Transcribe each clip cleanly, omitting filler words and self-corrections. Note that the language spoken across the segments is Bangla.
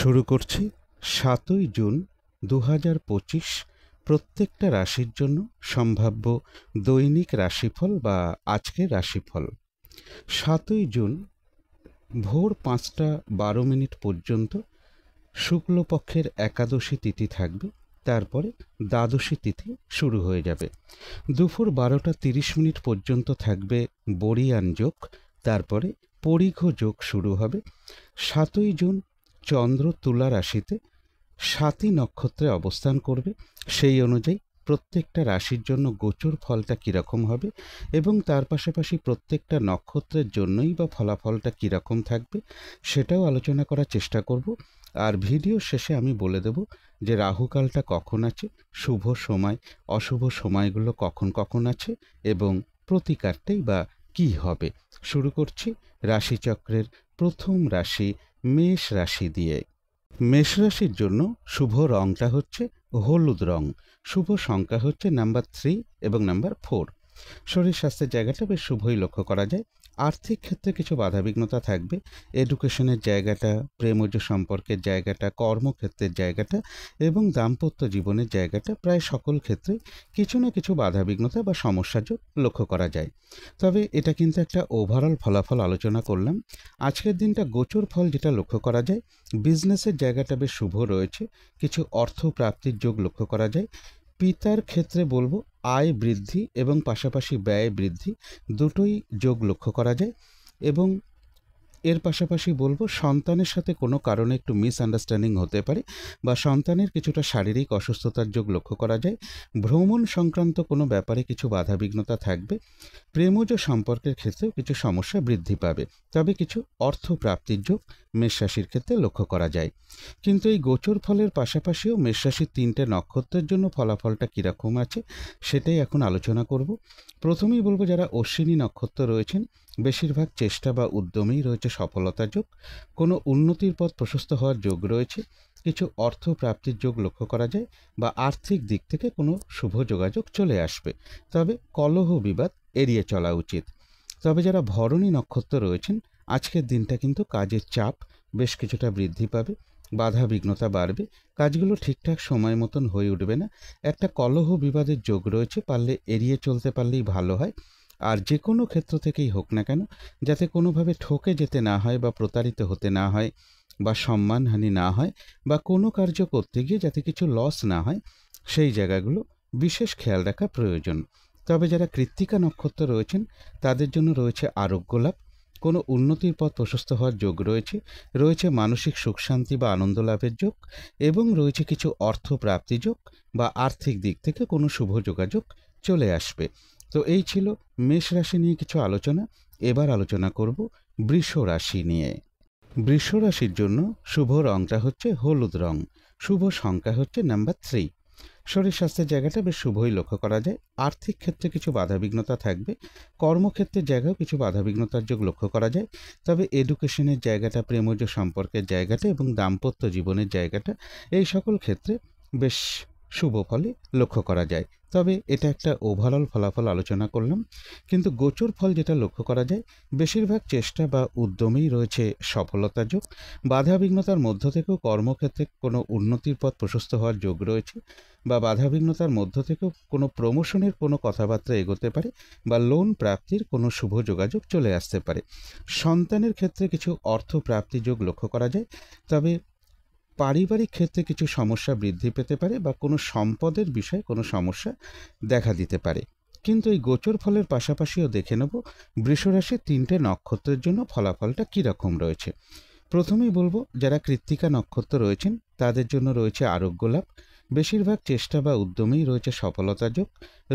শুরু করছি ৭ই জুন ২০২৫ প্রত্যেকটা রাশির জন্য সম্ভাব্য দৈনিক রাশিফল বা আজকের রাশিফল। ৭ই জুন ভোর ৫টা ১২ মিনিট পর্যন্ত শুক্লপক্ষের একাদশী তিথি থাকবে, তারপরে দ্বাদশী তিথি শুরু হয়ে যাবে। দুপুর ১২টা ৩০ মিনিট পর্যন্ত থাকবে বরিয়ান যোগ, তারপরে পরিঘ যোগ শুরু হবে। ৭ই জুন চন্দ্র তুলা রাশিতে স্বাতী নক্ষত্রে অবস্থান করবে। সেই অনুযায়ী প্রত্যেকটা রাশির জন্য গোচর ফলটা কীরকম হবে এবং তার পাশাপাশি প্রত্যেকটা নক্ষত্রের জন্যই বা ফলাফলটা কীরকম থাকবে সেটাও আলোচনা করার চেষ্টা করব। আর ভিডিও শেষে আমি বলে দেব যে রাহুকালটা কখন আছে, শুভ সময় অশুভ সময়গুলো কখন কখন আছে এবং প্রতিকারটাই বা কী হবে। শুরু করছি রাশিচক্রের প্রথম রাশি মেষ রাশি দিয়ে। মেষ রাশির জন্য শুভ রংটা হচ্ছে হলুদ রং, শুভ সংখ্যা হচ্ছে নাম্বার 3 এবং নাম্বার 4। শরীর স্বাস্থ্যের জায়গাটা বেশ শুভই লক্ষ্য করা যায়। আর্থিক ক্ষেত্রে কিছু বাধাবিঘ্নতা থাকবে। এডুকেশনের জায়গাটা, প্রেমজ সম্পর্কের জায়গাটা, কর্মক্ষেত্রের জায়গাটা এবং দাম্পত্য জীবনের জায়গাটা প্রায় সকল ক্ষেত্রে কিছু না কিছু বাধাবিঘ্নতা বা সমস্যাযোগ লক্ষ্য করা যায়। তবে এটা কিন্তু একটা ওভারঅল ফলাফল আলোচনা করলাম। আজকের দিনটা গোচর ফল যেটা লক্ষ্য করা যায়, বিজনেসের জায়গাটা বেশ শুভ রয়েছে, কিছু অর্থ প্রাপ্তির যোগ লক্ষ্য করা যায়। পিতার ক্ষেত্রে বলবো আয় বৃদ্ধি এবং পাশাপাশি ব্যয় বৃদ্ধি দুটোই যোগ লক্ষ্য করা যায়। এবং এর পাশাপাশি বলবো সন্তানের সাথে কোনো কারণে একটু মিসআন্ডারস্ট্যান্ডিং হতে পারে বা সন্তানের কিছুটা শারীরিক অসুস্থতার যোগ লক্ষ্য করা যায়। ভ্রমণ সংক্রান্ত কোনো ব্যাপারে কিছু বাধাবিঘ্নতা থাকবে। প্রেমজ সম্পর্কের ক্ষেত্রেও কিছু সমস্যা বৃদ্ধি পাবে, তবে কিছু অর্থ প্রাপ্তির যোগ মেষ রাশির ক্ষেত্রে লক্ষ্য করা যায়। কিন্তু এই গোচর ফলের পাশাপাশিও মেষ রাশির 3টে নক্ষত্রের জন্য ফলাফলটা কীরকম আছে সেটাই এখন আলোচনা করব। প্রথমেই বলবো যারা অশ্বিনী নক্ষত্র রয়েছেন, বেশিরভাগ চেষ্টা বা উদ্যমেই রয়েছে সফলতার যোগ, কোনো উন্নতির পথ প্রশস্ত হওয়ার যোগ রয়েছে, কিছু অর্থ প্রাপ্তির যোগ লক্ষ্য করা যায় বা আর্থিক দিক থেকে কোনো শুভ যোগাযোগ চলে আসবে। তবে কলহ বিবাদ এড়িয়ে চলা উচিত। তবে যারা ভরণী নক্ষত্র রয়েছেন, আজকের দিনটা কিন্তু কাজের চাপ বেশ কিছুটা বৃদ্ধি পাবে, বাধা বিঘ্নতা বাড়বে, কাজগুলো ঠিকঠাক সময় মতন হয়ে উঠবে না। একটা কলহ বিবাদের যোগ রয়েছে, পারলে এড়িয়ে চলতে পারলেই ভালো হয়। আর যে কোনো ক্ষেত্র থেকেই হোক না কেন, যাতে কোনোভাবে ঠকে যেতে না হয় বা প্রতারিত হতে না হয় বা সম্মানহানি না হয় বা কোনো কার্য করতে গিয়ে যাতে কিছু লস না হয়, সেই জায়গাগুলো বিশেষ খেয়াল রাখা প্রয়োজন। তবে যারা কৃত্তিকা নক্ষত্র রয়েছেন তাদের জন্য রয়েছে আরোগ্য লাভ, কোনো উন্নতির পথ প্রশস্ত হওয়ার যোগ রয়েছে, রয়েছে মানসিক সুখ শান্তি বা আনন্দ লাভের যোগ এবং রয়েছে কিছু অর্থ প্রাপ্তি যোগ বা আর্থিক দিক থেকে কোনো শুভ যোগাযোগ চলে আসবে। তো এই ছিল মেষ রাশি নিয়ে কিছু আলোচনা। এবার আলোচনা করব বৃষ রাশি নিয়ে। বৃষ রাশির জন্য শুভ রংটা হচ্ছে হলুদ রং, শুভ সংখ্যা হচ্ছে নাম্বার 3। শরীর স্বাস্থ্যের জায়গাটা বেশ শুভই লক্ষ্য করা যায়। আর্থিক ক্ষেত্রে কিছু বাধাবিঘ্নতা থাকবে, কর্মক্ষেত্রের জায়গাও কিছু বাধাবিঘ্নতার যোগ লক্ষ্য করা যায়। তবে এডুকেশনের জায়গাটা, প্রেমজ সম্পর্কের জায়গাটা এবং দাম্পত্য জীবনের জায়গাটা, এই সকল ক্ষেত্রে বেশ শুভ ফলে লক্ষ্য করা যায়। তবে এটা একটা ওভারঅল ফলাফল আলোচনা করলাম। কিন্তু গোচর ফল যেটা লক্ষ্য করা যায়, বেশিরভাগ চেষ্টা বা উদ্যমেই রয়েছে সফলতা যোগ, বাধাবিঘ্নতার মধ্য থেকেও কর্মক্ষেত্রে কোনো উন্নতির পথ প্রশস্ত হওয়ার যোগ রয়েছে বা বাধাবিঘ্নতার মধ্য থেকেও কোনো প্রমোশনের কোনো কথাবার্তা এগোতে পারে বা লোন প্রাপ্তির কোনো শুভ যোগাযোগ চলে আসতে পারে। সন্তানের ক্ষেত্রে কিছু অর্থ প্রাপ্তি যোগ লক্ষ্য করা যায়। তবে পারিবারিক ক্ষেত্রে কিছু সমস্যা বৃদ্ধি পেতে পারে বা কোনো সম্পদের বিষয়ে কোনো সমস্যা দেখা দিতে পারে। কিন্তু এই গোচর ফলের পাশাপাশিও দেখে নেব বৃষরাশির 3টে নক্ষত্রের জন্য ফলাফলটা কীরকম রয়েছে। প্রথমেই বলবো যারা কৃত্তিকা নক্ষত্র রয়েছেন তাদের জন্য রয়েছে আরোগ্য লাভ, বেশিরভাগ চেষ্টা বা উদ্যমেই রয়েছে সফলতা যোগ,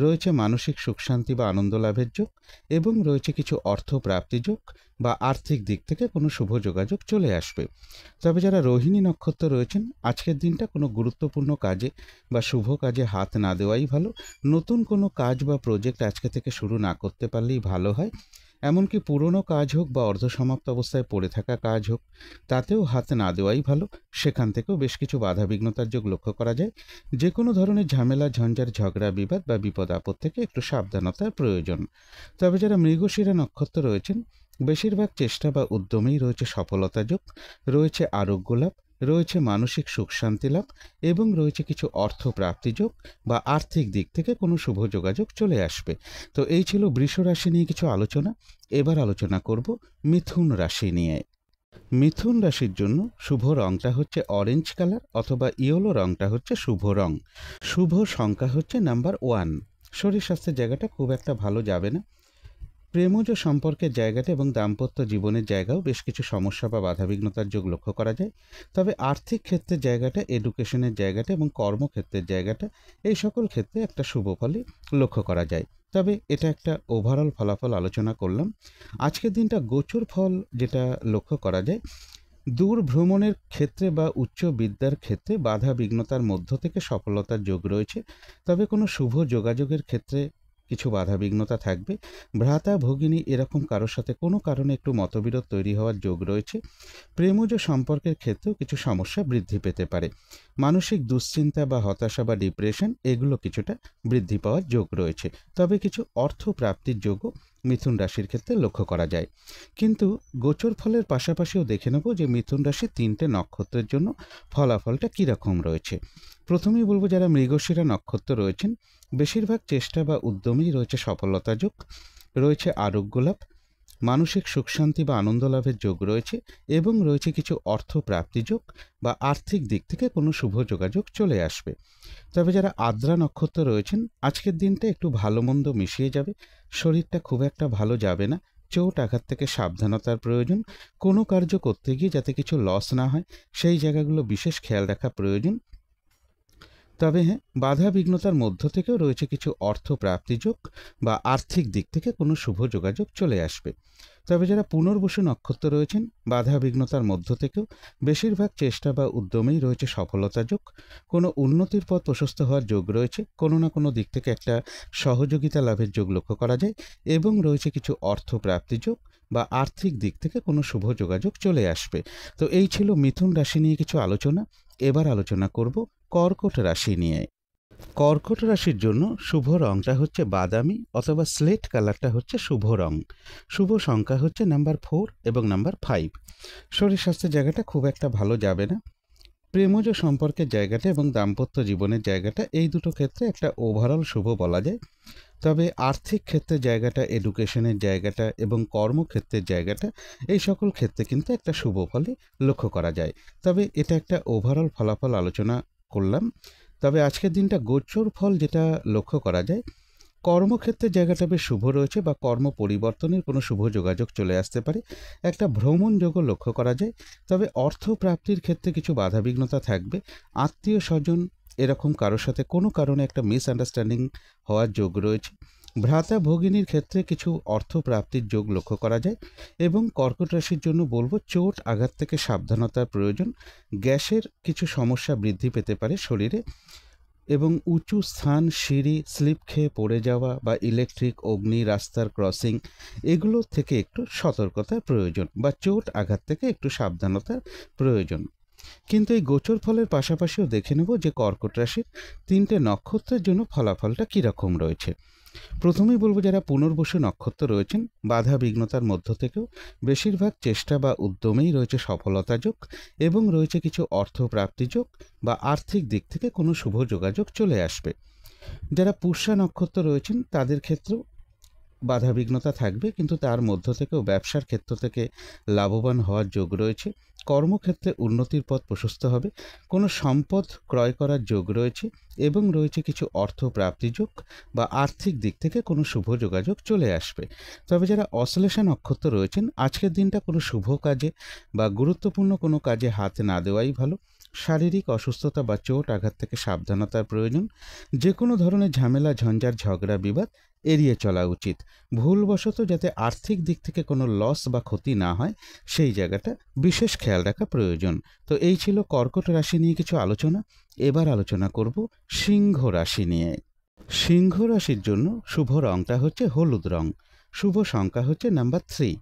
রয়েছে মানসিক সুখ শান্তি বা আনন্দ লাভের যোগ এবং রয়েছে কিছু অর্থ প্রাপ্তি যোগ বা আর্থিক দিক থেকে কোনো শুভ যোগাযোগ চলে আসবে। তবে যারা রোহিণী নক্ষত্র রয়েছেন, আজকের দিনটা কোনো গুরুত্বপূর্ণ কাজে বা শুভ কাজে হাত না দেওয়াই ভালো। নতুন কোনো কাজ বা প্রজেক্ট আজকে থেকে শুরু না করতে পারলেই ভালো হয়। এমনকি পুরনো কাজ হোক বা অর্ধসমাপ্ত অবস্থায় পড়ে থাকা কাজ হোক, তাতেও হাত না দেওয়াই ভালো। সেখান থেকেও বেশ কিছু বাধাবিঘ্নতার যোগ লক্ষ্য করা যায়। যে কোনো ধরনের ঝামেলা, ঝঞ্ঝাট, ঝগড়া, বিবাদ বা বিপদ আপদ থেকে একটু সাবধানতার প্রয়োজন। তবে যারা মৃগশিরা নক্ষত্র রয়েছেন, বেশিরভাগ চেষ্টা বা উদ্যমেই রয়েছে সফলতা যোগ, রয়েছে আরোগ্য লাভ, রয়েছে মানসিক সুখ শান্তি লাভ এবং রয়েছে কিছু অর্থ প্রাপ্তিযোগ বা আর্থিক দিক থেকে কোনো শুভ যোগাযোগ চলে আসবে। তো এই ছিল বৃষ রাশি নিয়ে কিছু আলোচনা। এবার আলোচনা করব মিথুন রাশি নিয়ে। মিথুন রাশির জন্য শুভ রংটা হচ্ছে অরেঞ্জ কালার অথবা ইয়েলো রংটা হচ্ছে শুভ রং। শুভ সংখ্যা হচ্ছে নাম্বার 1। শরীর স্বাস্থ্যের জায়গাটা খুব একটা ভালো যাবে না। প্রেমজ সম্পর্কের জায়গাটা এবং দাম্পত্য জীবনের জায়গাও বেশ কিছু সমস্যা বা বাধাবিঘ্নতার যোগ লক্ষ্য করা যায়। তবে আর্থিক ক্ষেত্রের জায়গাটা, এডুকেশনের জায়গাটা এবং কর্মক্ষেত্রের জায়গাটা, এই সকল ক্ষেত্রে একটা শুভ ফলই লক্ষ্য করা যায়। তবে এটা একটা ওভারঅল ফলাফল আলোচনা করলাম। আজকের দিনটা গোচর ফল যেটা লক্ষ্য করা যায়, দূর ভ্রমণের ক্ষেত্রে বা উচ্চ বিদ্যার ক্ষেত্রে বাধা বিঘ্নতার মধ্য থেকে সফলতার যোগ রয়েছে। তবে কোনো শুভ যোগাযোগের ক্ষেত্রে কিছু বাধা বিঘ্নতা থাকবে। ভ্রাতা ভগিনী এরকম কারোর সাথে কোনো কারণে একটু মতবিরোধ তৈরি হওয়ার যোগ রয়েছে। প্রেমজ সম্পর্কের ক্ষেত্রেও কিছু সমস্যা বৃদ্ধি পেতে পারে। মানসিক দুশ্চিন্তা বা হতাশা বা ডিপ্রেশন এগুলো কিছুটা বৃদ্ধি পাওয়ার যোগ রয়েছে। তবে কিছু অর্থ প্রাপ্তির যোগও মিথুন রাশির ক্ষেত্রে লক্ষ্য করা যায়। কিন্তু গোচর ফলের পাশাপাশিও দেখে নেব যে মিথুন রাশির 3টে নক্ষত্রের জন্য ফলাফলটা কীরকম রয়েছে। প্রথমেই বলবো যারা মৃগশিরা নক্ষত্র রয়েছেন, বেশিরভাগ চেষ্টা বা উদ্যমেই রয়েছে সফলতা যোগ, রয়েছে আরোগ্য লাভ, মানসিক সুখ শান্তি বা আনন্দ লাভের যোগ রয়েছে এবং রয়েছে কিছু অর্থ প্রাপ্তি যোগ বা আর্থিক দিক থেকে কোনো শুভ যোগাযোগ চলে আসবে। তবে যারা আদ্রা নক্ষত্র রয়েছেন, আজকের দিনটা একটু ভালো মন্দ মিশিয়ে যাবে। শরীরটা খুব একটা ভালো যাবে না। চোট আঘাত থেকে সাবধানতার প্রয়োজন। কোনো কার্য করতে গিয়ে যাতে কিছু লস না হয় সেই জায়গাগুলো বিশেষ খেয়াল রাখা প্রয়োজন। তবে হ্যাঁ, বাধা বিঘ্নতার মধ্য থেকেও রয়েছে কিছু অর্থ প্রাপ্তিযোগ বা আর্থিক দিক থেকে কোনো শুভ যোগাযোগ চলে আসবে। তবে যারা পুনর্বসু নক্ষত্র রয়েছেন, বাধা বিঘ্নতার মধ্য থেকেও বেশিরভাগ চেষ্টা বা উদ্যমেই রয়েছে সফলতা যোগ। কোনো উন্নতির পথ প্রশস্ত হওয়ার যোগ রয়েছে। কোনো না কোনো দিক থেকে একটা সহযোগিতা লাভের যোগ লক্ষ্য করা যায় এবং রয়েছে কিছু অর্থ প্রাপ্তিযোগ বা আর্থিক দিক থেকে কোনো শুভ যোগাযোগ চলে আসবে। তো এই ছিল মিথুন রাশি নিয়ে কিছু আলোচনা। এবার আলোচনা করব কর্কট রাশি নিয়ে। কর্কট রাশির জন্য শুভ রংটা হচ্ছে বাদামি অথবা স্লেট কালারটা হচ্ছে শুভ রং। শুভ সংখ্যা হচ্ছে নাম্বার 4 এবং নাম্বার 5। শরীর স্বাস্থ্যের জায়গাটা খুব একটা ভালো যাবে না। প্রেমজ সম্পর্কের জায়গাটা এবং দাম্পত্য জীবনের জায়গাটা, এই দুটো ক্ষেত্রে একটা ওভারঅল শুভ বলা যায়। তবে আর্থিক ক্ষেত্রের জায়গাটা, এডুকেশনের জায়গাটা এবং কর্মক্ষেত্রের জায়গাটা, এই সকল ক্ষেত্রে কিন্তু একটা শুভ ফলই লক্ষ্য করা যায়। তবে এটা একটা ওভারঅল ফলাফল আলোচনা করলাম। তবে আজকের দিনটা গোচর ফল যেটা লক্ষ্য করা যায়, কর্মক্ষেত্রের জায়গাটা বেশ শুভ রয়েছে বা কর্ম পরিবর্তনের কোনো শুভ যোগাযোগ চলে আসতে পারে। একটা ভ্রমণ যোগও লক্ষ্য করা যায়। তবে অর্থ প্রাপ্তির ক্ষেত্রে কিছু বাধাবিঘ্নতা থাকবে। আত্মীয় স্বজন এরকম কারোর সাথে কোনো কারণে একটা মিসআন্ডারস্ট্যান্ডিং হওয়ার যোগ রয়েছে। ভ্রাতা ভগিনীর ক্ষেত্রে কিছু অর্থ প্রাপ্তির যোগ লক্ষ্য করা যায় এবং কর্কট রাশির জন্য বলবো চোট আঘাত থেকে সাবধানতার প্রয়োজন। গ্যাসের কিছু সমস্যা বৃদ্ধি পেতে পারে শরীরে এবং উঁচু স্থান, সিঁড়ি, স্লিপ খেয়ে পড়ে যাওয়া বা ইলেকট্রিক, অগ্নি, রাস্তার ক্রসিং এগুলো থেকে একটু সতর্কতার প্রয়োজন বা চোট আঘাত থেকে একটু সাবধানতার প্রয়োজন। কিন্তু এই গোচর ফলের পাশাপাশিও দেখে নেব যে কর্কট রাশির 3টে নক্ষত্রের জন্য ফলাফলটা কীরকম রয়েছে। প্রথমেই বলবো যারা পুনর্বসু নক্ষত্র রয়েছেন, বাধা বিঘ্নতার মধ্য থেকেও বেশিরভাগ চেষ্টা বা উদ্যমেই রয়েছে সফলতা যোগ এবং রয়েছে কিছু অর্থ প্রাপ্তি যোগ বা আর্থিক দিক থেকে কোনো শুভ যোগাযোগ চলে আসবে। যারা পুষ্যা নক্ষত্র রয়েছেন তাদের ক্ষেত্রেও বাধাবিঘ্নতা থাকবে, কিন্তু তার মধ্য থেকেও ব্যবসার ক্ষেত্র থেকে লাভবান হওয়ার যোগ রয়েছে। কর্মক্ষেত্রে উন্নতির পথ প্রশস্ত হবে। কোনো সম্পদ ক্রয় করার যোগ রয়েছে এবং রয়েছে কিছু অর্থ প্রাপ্তি যোগ বা আর্থিক দিক থেকে কোনো শুভ যোগাযোগ চলে আসবে। তবে যারা অশ্লেষা নক্ষত্র রয়েছেন, আজকের দিনটা কোনো শুভ কাজে বা গুরুত্বপূর্ণ কোনো কাজে হাত না দেওয়াই ভালো। শারীরিক অসুস্থতা বা চোট আঘাত থেকে সাবধানতার প্রয়োজন। যে কোনো ধরনের ঝামেলা, ঝঞ্ঝাট, ঝগড়া, বিবাদ এড়িয়ে চলা উচিত। ভুলবশত যাতে আর্থিক দিক থেকে কোনো লস বা ক্ষতি না হয় সেই জায়গাটা বিশেষ খেয়াল রাখা প্রয়োজন। তো এই ছিল কর্কট রাশি নিয়ে কিছু আলোচনা। এবার আলোচনা করব সিংহ রাশি নিয়ে। সিংহ রাশির জন্য শুভ রংটা হচ্ছে হলুদ রং। শুভ সংখ্যা হচ্ছে নাম্বার 3।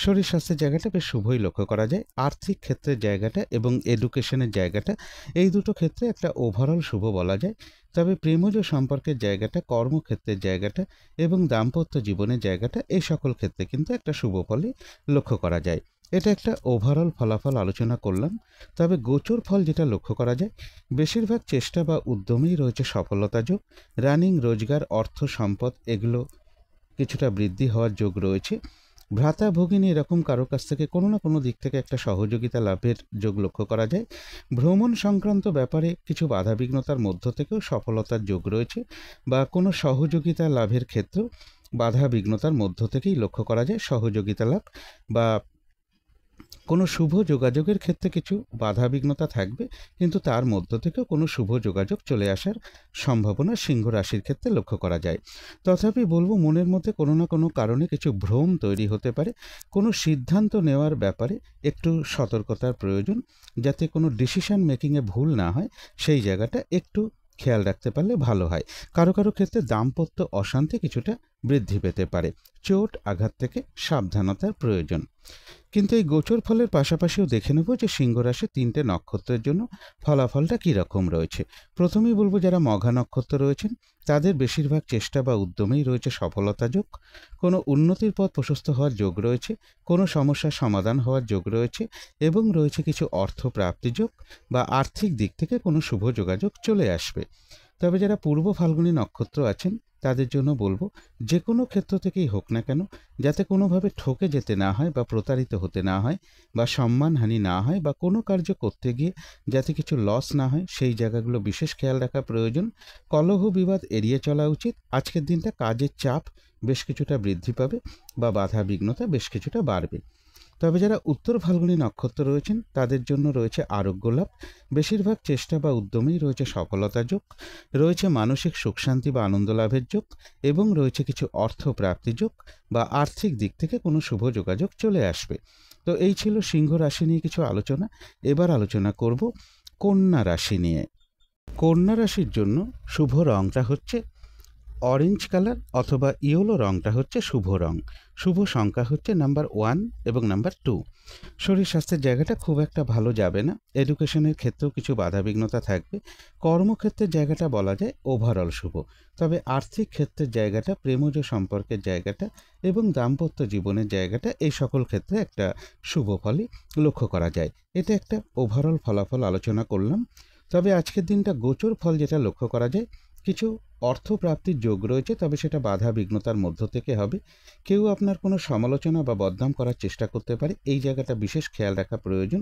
শরীর স্বাস্থ্যের জায়গাটা বেশ শুভই লক্ষ্য করা যায়। আর্থিক ক্ষেত্রের জায়গাটা এবং এডুকেশনের জায়গাটা, এই দুটো ক্ষেত্রে একটা ওভারঅল শুভ বলা যায়। তবে প্রেমজ সম্পর্কের জায়গাটা, কর্মক্ষেত্রের জায়গাটা এবং দাম্পত্য জীবনের জায়গাটা, এই সকল ক্ষেত্রে কিন্তু একটা শুভ ফলই লক্ষ্য করা যায়। এটা একটা ওভারঅল ফলাফল আলোচনা করলাম। তবে গোচর ফল যেটা লক্ষ্য করা যায়, বেশিরভাগ চেষ্টা বা উদ্যমেই রয়েছে সফলতা যোগ। রানিং, রোজগার, অর্থ, সম্পদ এগুলো কিছুটা বৃদ্ধি হওয়ার যোগ রয়েছে। ভ্রাতা, ভগিনী এরকম কারো কাছ থেকে কোনো না কোনো দিক থেকে একটা সহযোগিতা লাভের যোগ লক্ষ্য করা যায়। ভ্রমণ সংক্রান্ত ব্যাপারে কিছু বাধাবিঘ্নতার মধ্য থেকেও সফলতার যোগ রয়েছে, বা কোনো সহযোগিতা লাভের ক্ষেত্রেও বাধাবিঘ্নতার মধ্য থেকেই লক্ষ্য করা যায় সহযোগিতা লাভ, বা কোনো শুভ যোগাযোগের ক্ষেত্রে কিছু বাধাবিঘ্নতা থাকবে, কিন্তু তার মধ্য থেকেও কোনো শুভ যোগাযোগ চলে আসার সম্ভাবনা সিংহ রাশির ক্ষেত্রে লক্ষ্য করা যায়। তথাপি বলবো, মনের মধ্যে কোনো না কোনো কারণে কিছু ভ্রম তৈরি হতে পারে। কোনো সিদ্ধান্ত নেওয়ার ব্যাপারে একটু সতর্কতার প্রয়োজন, যাতে কোনো ডিসিশন মেকিংয়ে ভুল না হয়, সেই জায়গাটা একটু খেয়াল রাখতে পারলে ভালো হয়। কারো কারো ক্ষেত্রে দাম্পত্য অশান্তি কিছুটা বৃদ্ধি পেতে পারে। চোট আঘাত থেকে সাবধানতার প্রয়োজন। কিন্তু এই গোচর ফলের পাশাপাশিও দেখে নেব যে সিংহ রাশি 3টে নক্ষত্রের জন্য ফলাফলটা কী রকম রয়েছে। প্রথমেই বলবো, যারা মঘা নক্ষত্র রয়েছেন তাদের বেশিরভাগ চেষ্টা বা উদ্যমেই রয়েছে সফলতা যোগ। কোনো উন্নতির পথ প্রশস্ত হওয়ার যোগ রয়েছে, কোনো সমস্যার সমাধান হওয়ার যোগ রয়েছে, এবং রয়েছে কিছু অর্থ প্রাপ্তি যোগ, বা আর্থিক দিক থেকে কোনো শুভ যোগাযোগ চলে আসবে। তবে যারা পূর্ব ফাল্গুনী নক্ষত্র আছেন তাদের জন্য বলবো, যে কোনো ক্ষেত্র থেকেই হোক না কেন, যাতে কোনোভাবে ঠকে যেতে না হয় বা প্রতারিত হতে না হয়, বা সম্মানহানি না হয়, বা কোনো কার্য করতে গিয়ে যাতে কিছু লস না হয়, সেই জায়গাগুলো বিশেষ খেয়াল রাখা প্রয়োজন। কলহ বিবাদ এড়িয়ে চলা উচিত। আজকের দিনটা কাজের চাপ বেশ কিছুটা বৃদ্ধি পাবে, বা বাধা বিঘ্নতা বেশ কিছুটা বাড়বে। তবে যারা উত্তর ফাল্গুনী নক্ষত্র রয়েছেন তাদের জন্য রয়েছে আরোগ্য লাভ। বেশিরভাগ চেষ্টা বা উদ্যমেই রয়েছে সফলতা যোগ, রয়েছে মানসিক সুখ শান্তি বা আনন্দ লাভের যোগ, এবং রয়েছে কিছু অর্থ প্রাপ্তি যোগ, বা আর্থিক দিক থেকে কোনো শুভ যোগাযোগ চলে আসবে। তো এই ছিল সিংহ রাশি নিয়ে কিছু আলোচনা। এবার আলোচনা করব কন্যা রাশি নিয়ে। কন্যা রাশির জন্য শুভ রংটা হচ্ছে অরেঞ্জ কালার অথবা ইয়েলো রংটা হচ্ছে শুভ রং। শুভ সংখ্যা হচ্ছে নাম্বার 1 এবং নাম্বার 2। শরীর স্বাস্থ্যের জায়গাটা খুব একটা ভালো যাবে না। এডুকেশনের ক্ষেত্রেও কিছু বাধাবিঘ্নতা থাকবে। কর্মক্ষেত্রের জায়গাটা বলা যায় ওভারঅল শুভ। তবে আর্থিক ক্ষেত্রের জায়গাটা, প্রেমজ সম্পর্কের জায়গাটা, এবং দাম্পত্য জীবনের জায়গাটা, এই সকল ক্ষেত্রে একটা শুভ ফলই লক্ষ্য করা যায়। এটা একটা ওভারঅল ফলাফল আলোচনা করলাম। তবে আজকের দিনটা গোচর ফল যেটা লক্ষ্য করা যায়, কিছু অর্থপ্রাপ্তির যোগ রয়েছে, তবে সেটা বাধা বিঘ্নতার মধ্য থেকে হবে। কেউ আপনার কোনো সমালোচনা বা বদনাম করার চেষ্টা করতে পারে, এই জায়গাটা বিশেষ খেয়াল রাখা প্রয়োজন।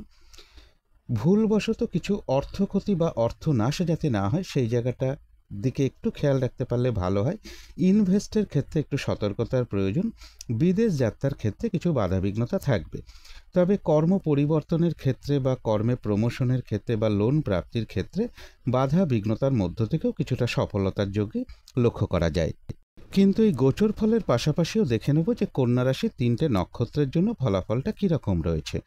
ভুলবশত কিছু অর্থ ক্ষতি বা অর্থ নাশ যাতে না হয়, সেই জায়গাটা দিকে একটু খেয়াল রাখতে পারলে ভালো হয়। ইনভেস্টের ক্ষেত্রে একটু সতর্কতার প্রয়োজন। বিদেশ যাত্রার ক্ষেত্রে কিছু বাধাবিঘ্নতা থাকবে। তবে কর্ম পরিবর্তনের ক্ষেত্রে, বা কর্মে প্রমোশনের ক্ষেত্রে, বা লোন প্রাপ্তির ক্ষেত্রে বাধা বিঘ্নতার মধ্য থেকেও কিছুটা সফলতার যোগে লক্ষ্য করা যায়। কিন্তু এই গোচর ফলের পাশাপাশিও দেখে নেব যে কন্যা রাশির 3টে নক্ষত্রের জন্য ফলাফলটা কীরকম রয়েছে।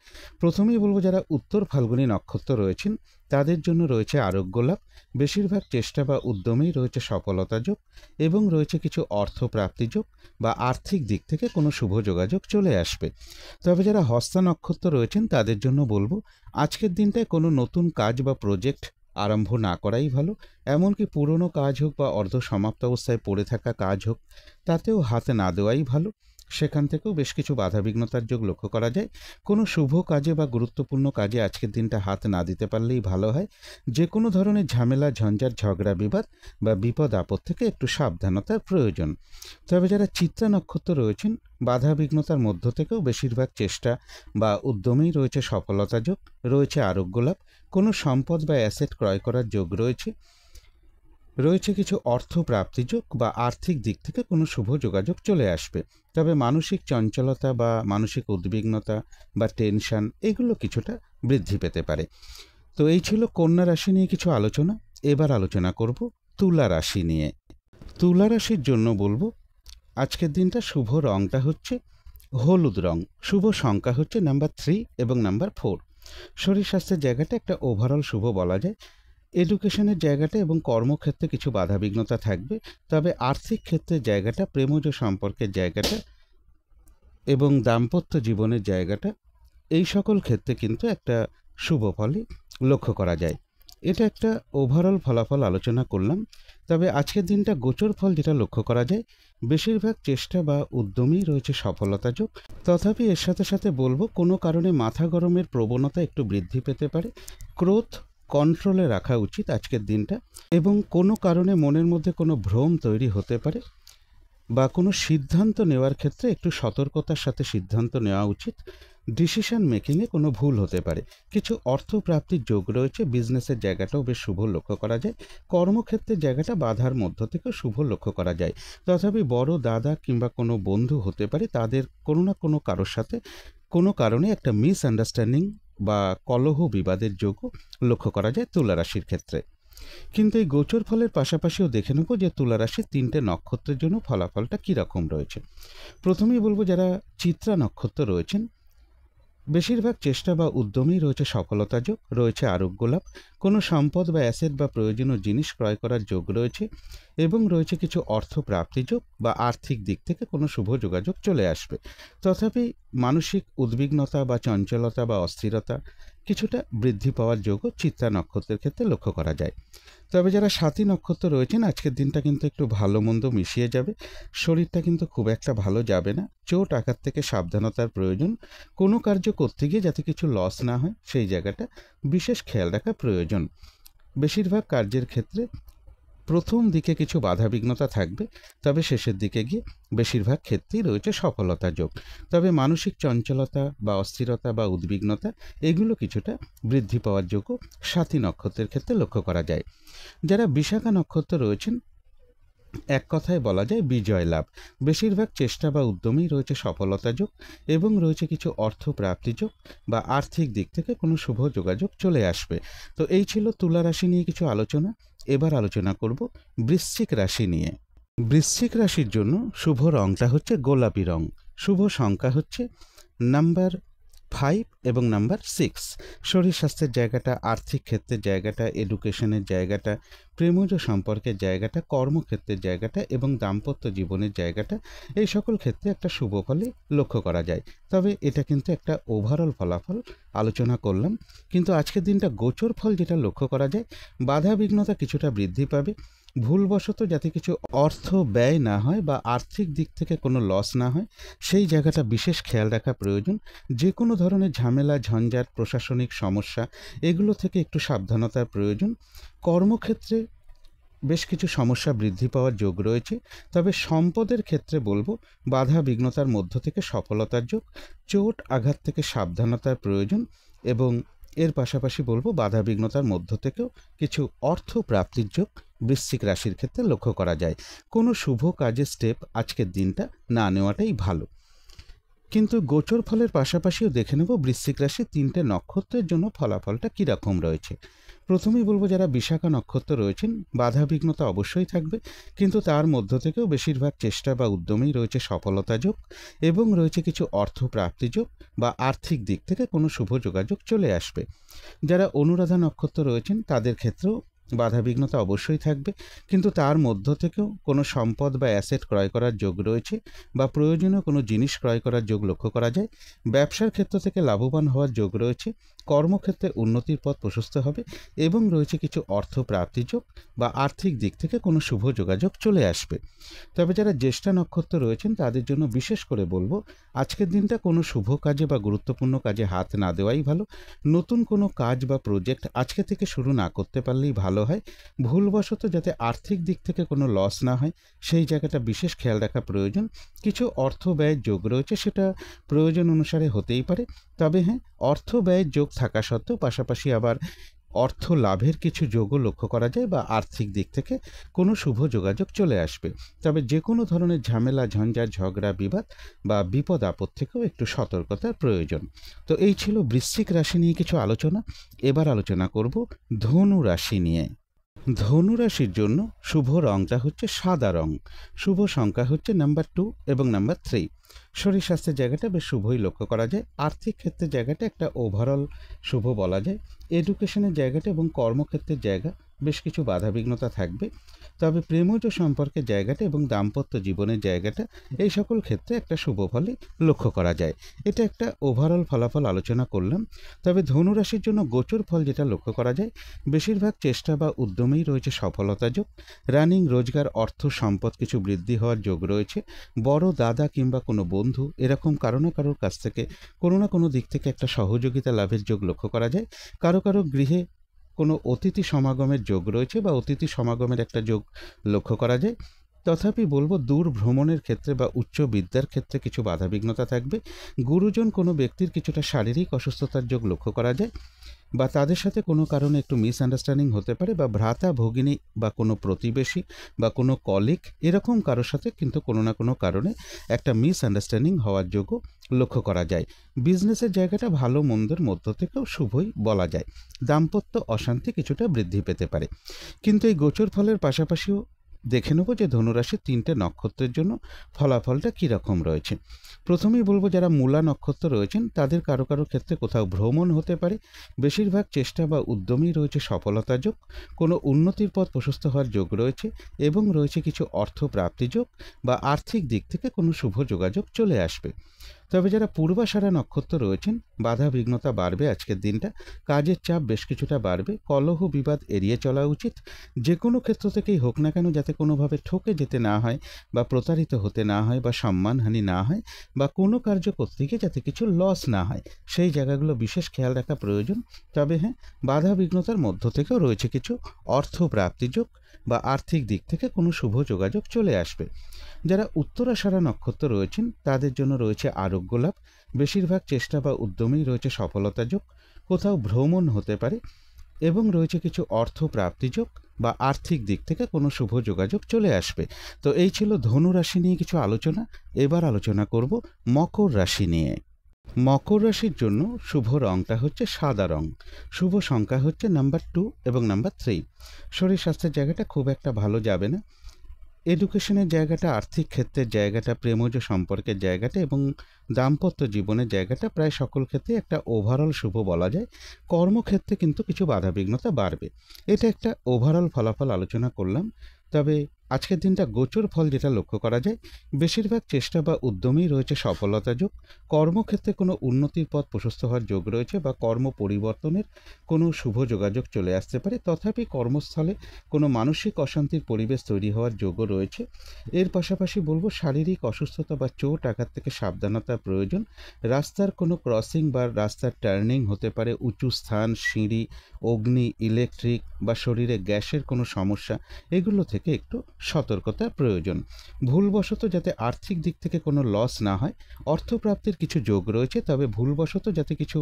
প্রথমেই বলবো, যারা উত্তর ফাল্গুনী নক্ষত্র রয়েছেন তাদের জন্য রয়েছে আরোগ্য লাভ। বেশিরভাগ চেষ্টা বা উদ্যমেই রয়েছে সফলতা যোগ, এবং রয়েছে কিছু অর্থ প্রাপ্তি যোগ, বা আর্থিক দিক থেকে কোনো শুভ যোগাযোগ চলে আসবে। তবে যারা হস্তা নক্ষত্র রয়েছেন তাদের জন্য বলবো, আজকের দিনটায় কোনো নতুন কাজ বা প্রজেক্ট আরম্ভ না করাই ভালো। এমনকি পুরনো কাজ হোক বা অর্ধ সমাপ্ত অবস্থায় পড়ে থাকা কাজ হোক, তাতেও হাতে না দেওয়াই ভালো। সেখান থেকেও বেশ কিছু বাধাবিঘ্নতার যোগ লক্ষ্য করা যায়। কোনো শুভ কাজে বা গুরুত্বপূর্ণ কাজে আজকের দিনটা হাত না দিতে পারলেই ভালো হয়। যে কোনো ধরনের ঝামেলা, ঝঞ্ঝাট, ঝগড়া, বিবাদ বা বিপদ আপদ থেকে একটু সাবধানতার প্রয়োজন। তবে যারা চিত্রা নক্ষত্র রয়েছেন, বাধাবিঘ্নতার মধ্য থেকেও বেশিরভাগ চেষ্টা বা উদ্যমেই রয়েছে সফলতা যোগ, রয়েছে আরোগ্য লাভ। কোনো সম্পদ বা অ্যাসেট ক্রয় করার যোগ রয়েছে, রয়েছে কিছু অর্থ প্রাপ্তিযোগ, বা আর্থিক দিক থেকে কোনো শুভ যোগাযোগ চলে আসবে। তবে মানসিক চঞ্চলতা বা মানসিক উদ্বিগ্নতা বা টেনশন এগুলো কিছুটা বৃদ্ধি পেতে পারে। তো এই ছিল কন্যা রাশি নিয়ে কিছু আলোচনা। এবার আলোচনা করব তুলা রাশি নিয়ে। তুলা রাশির জন্য বলবো, আজকের দিনটা শুভ রংটা হচ্ছে হলুদ রং। শুভ সংখ্যা হচ্ছে নাম্বার 3 এবং নাম্বার 4। শরীর স্বাস্থ্যের জায়গাটা একটা ওভারঅল শুভ বলা যায়। এডুকেশনের জায়গাটা এবং কর্মক্ষেত্রে কিছু বাধাবিঘ্নতা থাকবে। তবে আর্থিক ক্ষেত্রের জায়গাটা, প্রেমজ সম্পর্কের জায়গাটা, এবং দাম্পত্য জীবনের জায়গাটা, এই সকল ক্ষেত্রে কিন্তু একটা শুভ ফলই লক্ষ্য করা যায়। এটা একটা ওভারঅল ফলাফল আলোচনা করলাম। তবে আজকের দিনটা গোচর ফল যেটা লক্ষ্য করা যায়, বেশিরভাগ চেষ্টা বা উদ্যমেই রয়েছে সফলতা যোগ। তথাপি এর সাথে সাথে বলবো, কোনো কারণে মাথা গরমের প্রবণতা একটু বৃদ্ধি পেতে পারে। ক্রোধ কন্ট্রোলে রাখা উচিত আজকের দিনটা, এবং কোনো কারণে মনের মধ্যে কোনো ভ্রম তৈরি হতে পারে, বা কোনো সিদ্ধান্ত নেওয়ার ক্ষেত্রে একটু সতর্কতার সাথে সিদ্ধান্ত নেওয়া উচিত। ডিসিশন মেকিংয়ে কোনো ভুল হতে পারে। কিছু অর্থ প্রাপ্তির যোগ রয়েছে। বিজনেসের জায়গাটাও বেশ শুভ লক্ষ্য করা যায়। কর্মক্ষেত্রের জায়গাটা বাধার মধ্য থেকেও শুভ লক্ষ্য করা যায়। তথাপি বড় দাদা কিংবা কোনো বন্ধু হতে পারে, তাদের কোনো না কোনো কারোর সাথে কোনো কারণে একটা মিসআন্ডারস্ট্যান্ডিং বা কলহ বিবাদের যোগও লক্ষ্য করা যায় তুলা রাশির ক্ষেত্রে। কিন্তু এই গোচর ফলের পাশাপাশিও দেখে নেব যে তুলা রাশির 3টে নক্ষত্রের জন্য ফলাফলটা কীরকম রয়েছে। প্রথমেই বলবো, যারা চিত্রা নক্ষত্র রয়েছেন, বেশিরভাগ চেষ্টা বা উদ্যমেই রয়েছে সফলতা যোগ, রয়েছে আরোগ্য লাভ, কোনো সম্পদ বা অ্যাসেট বা প্রয়োজনীয় জিনিস ক্রয় করার যোগ রয়েছে, এবং রয়েছে কিছু অর্থ প্রাপ্তি যোগ বা আর্থিক দিক থেকে কোনো শুভ যোগাযোগ চলে আসবে। তথাপি মানসিক উদ্বিগ্নতা বা চঞ্চলতা বা অস্থিরতা কিছুটা বৃদ্ধি পাওয়ার যোগও চিত্রা নক্ষত্রের ক্ষেত্রে লক্ষ্য করা যায়। তবে যারা সাথী নক্ষত্র রয়েছেন, আজকের দিনটা কিন্তু একটু ভালো মন্দ মিশিয়ে যাবে। শরীরটা কিন্তু খুব একটা ভালো যাবে না। চোট আঘাত থেকে সাবধানতার প্রয়োজন। কোনো কার্য করতে গিয়ে যাতে কিছু লস না হয়, সেই জায়গাটা বিশেষ খেয়াল রাখা প্রয়োজন। বেশিরভাগ কার্যের ক্ষেত্রে প্রথম দিকে কিছু বাধাবিঘ্নতা থাকবে, তবে শেষের দিকে গিয়ে বেশিরভাগ ক্ষেত্রেই রয়েছে সফলতা যোগ। তবে মানসিক চঞ্চলতা বা অস্থিরতা বা উদ্বিগ্নতা এগুলো কিছুটা বৃদ্ধি পাওয়ার যোগও সাথী নক্ষত্রের ক্ষেত্রে লক্ষ্য করা যায়। যারা বিশাখা নক্ষত্র রয়েছেন, এক কথায় বলা যায় বিজয় লাভ। বেশিরভাগ চেষ্টা বা উদ্যমেই রয়েছে সফলতা যোগ, এবং রয়েছে কিছু অর্থ প্রাপ্তি যোগ বা আর্থিক দিক থেকে কোনো শুভ যোগাযোগ চলে আসবে। তো এই ছিল তুলা রাশি নিয়ে কিছু আলোচনা। এবার আলোচনা করব বৃশ্চিক রাশি নিয়ে। বৃশ্চিক রাশির জন্য শুভ রংটা হচ্ছে গোলাপি রং। শুভ সংখ্যা হচ্ছে নাম্বার 5 এবং নাম্বার 6। শরীর স্বাস্থ্যের জায়গাটা, আর্থিক ক্ষেত্রের জায়গাটা, এডুকেশনের জায়গাটা, প্রেমজ সম্পর্কের জায়গাটা, কর্মক্ষেত্রের জায়গাটা এবং দাম্পত্য জীবনের জায়গাটা, এই সকল ক্ষেত্রে একটা শুভ ফলই লক্ষ্য করা যায়। তবে এটা কিন্তু একটা ওভারঅল ফলাফল আলোচনা করলাম। কিন্তু আজকের দিনটা গোচর ফল যেটা লক্ষ্য করা যায়, বাধা বিঘ্নতা কিছুটা বৃদ্ধি পাবে। ভুলবশত যাতে কিছু অর্থ ব্যয় না হয় বা আর্থিক দিক থেকে কোনো লস না হয়, সেই জায়গাটা বিশেষ খেয়াল রাখা প্রয়োজন। যে কোনো ধরনের ঝামেলা, ঝঞ্ঝাট, প্রশাসনিক সমস্যা এগুলো থেকে একটু সাবধানতার প্রয়োজন। কর্মক্ষেত্রে বেশ কিছু সমস্যা বৃদ্ধি পাওয়ার যোগ রয়েছে। তবে সম্পদের ক্ষেত্রে বলবো, বাধা বিঘ্নতার মধ্য থেকে সফলতার যোগ, চোট আঘাত থেকে সাবধানতার প্রয়োজন, এবং এর পাশাপাশি বলবো বাধা বিঘ্নতার মধ্য থেকেও কিছু অর্থ প্রাপ্তির যোগ বৃশ্চিক রাশির ক্ষেত্রে লক্ষ্য করা যায়। কোনো শুভ কাজের স্টেপ আজকের দিনটা না নেওয়াটাই ভালো। কিন্তু গোচর ফলের পাশাপাশিও দেখে নেব বৃশ্চিক রাশির 3টে নক্ষত্রের জন্য ফলাফলটা কীরকম রয়েছে। প্রথমেই বলবো, যারা বিশাখা নক্ষত্র রয়েছেন, বাধা বিঘ্নতা অবশ্যই থাকবে, কিন্তু তার মধ্য থেকেও বেশিরভাগ চেষ্টা বা উদ্যমেই রয়েছে সফলতা যোগ, এবং রয়েছে কিছু অর্থ প্রাপ্তি যোগ বা আর্থিক দিক থেকে কোনো শুভ যোগাযোগ চলে আসবে। যারা অনুরাধা নক্ষত্র রয়েছেন, তাদের ক্ষেত্রেও বাধাবিঘ্নতা অবশ্যই থাকবে, কিন্তু তার মধ্য থেকেও কোনো সম্পদ বা অ্যাসেট ক্রয় করার যোগ রয়েছে বা প্রয়োজনীয় কোনো জিনিস ক্রয় করার যোগ লক্ষ্য করা যায়। ব্যবসার ক্ষেত্র থেকে লাভবান হওয়ার যোগ রয়েছে। কর্মক্ষেত্রে উন্নতির পথ প্রশস্ত হবে, এবং রয়েছে কিছু অর্থ প্রাপ্তি যোগ বা আর্থিক দিক থেকে কোনো শুভ যোগাযোগ চলে আসবে। তবে যারা জ্যেষ্ঠা নক্ষত্র রয়েছেন, তাদের জন্য বিশেষ করে বলবো, আজকের দিনটা কোনো শুভ কাজে বা গুরুত্বপূর্ণ কাজে হাত না দেওয়াই ভালো। নতুন কোনো কাজ বা প্রজেক্ট আজকে থেকে শুরু না করতে পারলেই ভালো হয়। ভুলবশত যাতে আর্থিক দিক থেকে কোনো লস না হয়, সেই জায়গাটা বিশেষ খেয়াল রাখা প্রয়োজন। কিছু অর্থ ব্যয়ের যোগ রয়েছে, সেটা প্রয়োজন অনুসারে হতেই পারে। তবে হ্যাঁ, অর্থ ব্যয়ের যোগ থাকা সত্ত্বেও পাশাপাশি আবার অর্থ লাভের কিছু যোগও লক্ষ্য করা যায় বা আর্থিক দিক থেকে কোনো শুভ যোগাযোগ চলে আসবে। তবে যে কোনো ধরনের ঝামেলা, ঝঞ্ঝাট, ঝগড়া, বিবাদ বা বিপদ আপদ থেকেও একটু সতর্কতার প্রয়োজন। তো এই ছিল বৃশ্চিক রাশি নিয়ে কিছু আলোচনা। এবার আলোচনা করব ধনু রাশি নিয়ে। ধনু রাশির জন্য শুভ রংটা হচ্ছে সাদা রং। শুভ সংখ্যা হচ্ছে নাম্বার 2 এবং নাম্বার 3। শরীর স্বাস্থ্যের জায়গাটা বেশ শুভই লক্ষ্য করা যায়। আর্থিক ক্ষেত্রের জায়গাটা একটা ওভারঅল শুভ বলা যায়। এডুকেশনের জায়গাটা এবং কর্মক্ষেত্রের জায়গা বেশ কিছু বাধাবিঘ্নতা থাকবে। তবে প্রেমজ সম্পর্কের জায়গাটা এবং দাম্পত্য জীবনের জায়গাটা এই সকল ক্ষেত্রে একটা শুভ ফলই লক্ষ্য করা যায়। এটা একটা ওভারঅল ফলাফল আলোচনা করলাম। তবে ধনুরাশির জন্য গোচর ফল যেটা লক্ষ্য করা যায়, বেশিরভাগ চেষ্টা বা উদ্যমেই রয়েছে সফলতা যোগ। রানিং, রোজগার, অর্থ, সম্পদ কিছু বৃদ্ধি হওয়ার যোগ রয়েছে। বড় দাদা কিংবা কোনো বন্ধু এরকম কারো না কারোর কাছ থেকে কোনো না কোনো দিক থেকে একটা সহযোগিতা লাভের যোগ লক্ষ্য করা যায়। কারো কারো গৃহে কোনো অতিথি সমাগমের যোগ রয়েছে বা অতিথি সমাগমের একটা যোগ লক্ষ্য করা যায়। তথাপি বলবো, দূর ভ্রমণের ক্ষেত্রে বা উচ্চ বিদ্যার ক্ষেত্রে কিছু বাধাবিঘ্নতা থাকবে। গুরুজন কোনো ব্যক্তির কিছুটা শারীরিক অসুস্থতার যোগ লক্ষ্য করা যায়, বা তাদের সাথে কোনো কারণে একটু মিসআন্ডারস্ট্যান্ডিং হতে পারে, বা ভ্রাতা, ভগিনী বা কোনো প্রতিবেশী বা কোনো কলিগ এরকম কারোর সাথে কিন্তু কোনো না কোনো কারণে একটা মিসআন্ডারস্ট্যান্ডিং হওয়ার যোগও লক্ষ্য করা যায়। বিজনেসের জায়গাটা ভালো মন্দের মধ্য থেকেও শুভই বলা যায়। দাম্পত্য অশান্তি কিছুটা বৃদ্ধি পেতে পারে। কিন্তু এই গোচর ফলের পাশাপাশিও দেখে নেব যে ধনুরাশির 3টে নক্ষত্রের জন্য ফলাফলটা কীরকম রয়েছে। প্রথমেই বলবো, যারা মূলা নক্ষত্র রয়েছেন তাদের কারো কারো ক্ষেত্রে কোথাও ভ্রমণ হতে পারে। বেশিরভাগ চেষ্টা বা উদ্যমেই রয়েছে সফলতা যোগ। কোনো উন্নতির পথ প্রশস্ত হওয়ার যোগ রয়েছে এবং রয়েছে কিছু অর্থ প্রাপ্তি যোগ, বা আর্থিক দিক থেকে কোনো শুভ যোগাযোগ চলে আসবে। তবে যারা পূর্বাষাঢ়া নক্ষত্র রয়েছেন, বাধা বিঘ্নতা বাড়বে আজকের দিনটা। কাজের চাপ বেশ কিছুটা বাড়বে। কলহ বিবাদ এড়িয়ে চলা উচিত। যে কোনো ক্ষেত্র থেকেই হোক না কেন, যাতে কোনোভাবে ঠকে যেতে না হয়, বা প্রতারিত হতে না হয়, বা সম্মানহানি না হয়, বা কোনো কার্য করতে গিয়ে যাতে কিছু লস না হয়, সেই জায়গাগুলো বিশেষ খেয়াল রাখা প্রয়োজন। তবে হ্যাঁ, বাধা বিঘ্নতার মধ্য থেকেও রয়েছে কিছু অর্থ প্রাপ্তি যোগ, বা আর্থিক দিক থেকে কোনো শুভ যোগাযোগ চলে আসবে। যারা উত্তরাষাঢ়া নক্ষত্র রয়েছেন তাদের জন্য রয়েছে আরোগ্য লাভ। বেশিরভাগ চেষ্টা বা উদ্যমেই রয়েছে সফলতা যোগ। কোথাও ভ্রমণ হতে পারে এবং রয়েছে কিছু অর্থ প্রাপ্তি যোগ, বা আর্থিক দিক থেকে কোনো শুভ যোগাযোগ চলে আসবে। তো এই ছিল ধনু রাশি নিয়ে কিছু আলোচনা। এবার আলোচনা করব মকর রাশি নিয়ে। মকর রাশির জন্য শুভ রংটা হচ্ছে সাদা রং। শুভ সংখ্যা হচ্ছে নাম্বার 2 এবং নাম্বার 3। শরীর স্বাস্থ্যের জায়গাটা খুব একটা ভালো যাবে না। এডুকেশনের জায়গাটা, আর্থিক ক্ষেত্রের জায়গাটা, প্রেমজ সম্পর্কের জায়গাটা এবং দাম্পত্য জীবনের জায়গাটা প্রায় সকল ক্ষেত্রে একটা ওভারঅল শুভ বলা যায়। কর্মক্ষেত্রে কিন্তু কিছু বাধাবিঘ্নতা বাড়বে। এটা একটা ওভারঅল ফলাফল আলোচনা করলাম। তবে আজকের দিনটা গোচর ফল যেটা লক্ষ্য করা যায়, বেশিরভাগ চেষ্টা বা উদ্যমেই রয়েছে সফলতা যোগ। কর্মক্ষেত্রে কোনো উন্নতির পথ প্রশস্ত হওয়ার যোগ রয়েছে, বা কর্ম পরিবর্তনের কোনো শুভ যোগাযোগ চলে আসতে পারে। তথাপি কর্মস্থলে কোনো মানসিক অশান্তির পরিবেশ তৈরি হওয়ার যোগও রয়েছে। এর পাশাপাশি বলবো, শারীরিক অসুস্থতা বা চোট আঘাত থেকে সাবধানতা প্রয়োজন। রাস্তার কোনো ক্রসিং বা রাস্তার টার্নিং হতে পারে, উঁচু স্থান, সিঁড়ি, অগ্নি, ইলেকট্রিক বা শরীরে গ্যাসের কোনো সমস্যা, এগুলো থেকে একটু সতর্কতার প্রয়োজন। ভুলবশত যাতে আর্থিক দিক থেকে কোনো লস না হয়। অর্থপ্রাপ্তির কিছু যোগ রয়েছে, তবে ভুলবশত যাতে কিছু